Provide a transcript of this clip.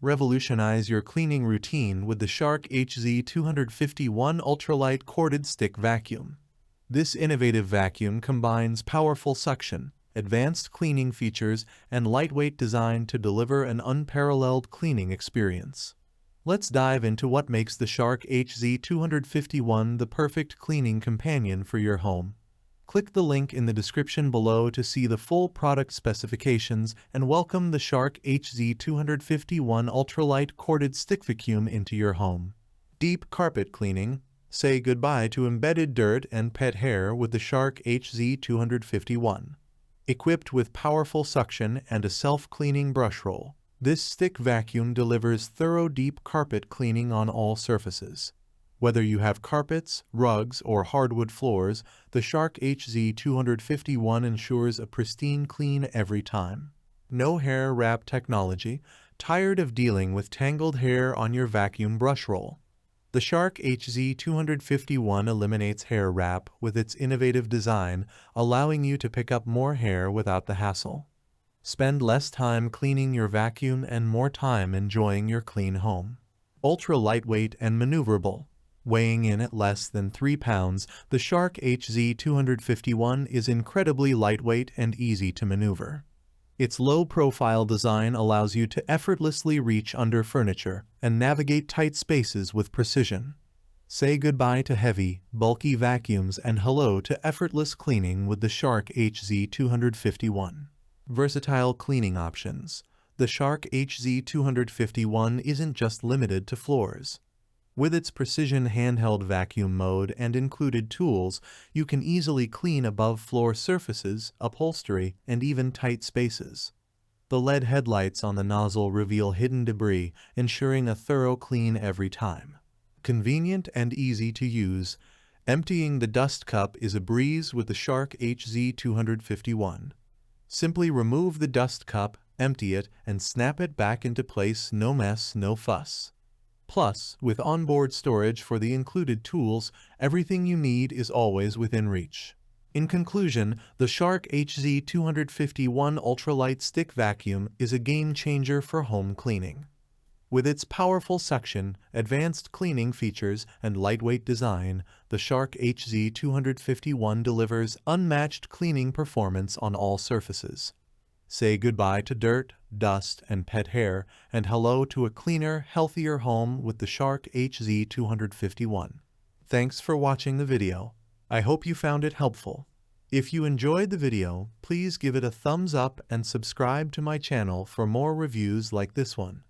Revolutionize your cleaning routine with the Shark HZ251 Ultralight Corded Stick Vacuum. This innovative vacuum combines powerful suction, advanced cleaning features, and lightweight design to deliver an unparalleled cleaning experience. Let's dive into what makes the Shark HZ251 the perfect cleaning companion for your home. Click the link in the description below to see the full product specifications and welcome the Shark HZ251 Ultralight Corded Stick Vacuum into your home. Deep carpet cleaning. Say goodbye to embedded dirt and pet hair with the Shark HZ251. Equipped with powerful suction and a self-cleaning brush roll, this stick vacuum delivers thorough deep carpet cleaning on all surfaces. Whether you have carpets, rugs, or hardwood floors, the Shark HZ251 ensures a pristine clean every time. No hair wrap technology. Tired of dealing with tangled hair on your vacuum brush roll? The Shark HZ251 eliminates hair wrap with its innovative design, allowing you to pick up more hair without the hassle. Spend less time cleaning your vacuum and more time enjoying your clean home. Ultra lightweight and maneuverable. Weighing in at less than 3 pounds, the Shark HZ251 is incredibly lightweight and easy to maneuver. Its low-profile design allows you to effortlessly reach under furniture and navigate tight spaces with precision. Say goodbye to heavy, bulky vacuums and hello to effortless cleaning with the Shark HZ251. Versatile cleaning options. The Shark HZ251 isn't just limited to floors. With its precision handheld vacuum mode and included tools, you can easily clean above-floor surfaces, upholstery, and even tight spaces. The LED headlights on the nozzle reveal hidden debris, ensuring a thorough clean every time. Convenient and easy to use. Emptying the dust cup is a breeze with the Shark HZ251. Simply remove the dust cup, empty it, and snap it back into place. No mess, no fuss. Plus, with onboard storage for the included tools, everything you need is always within reach. In conclusion, the Shark HZ251 Ultralight Stick Vacuum is a game-changer for home cleaning. With its powerful suction, advanced cleaning features, and lightweight design, the Shark HZ251 delivers unmatched cleaning performance on all surfaces. Say goodbye to dirt, dust, and pet hair, and hello to a cleaner, healthier home with the Shark HZ251. Thanks for watching the video. I hope you found it helpful. If you enjoyed the video, please give it a thumbs up and subscribe to my channel for more reviews like this one.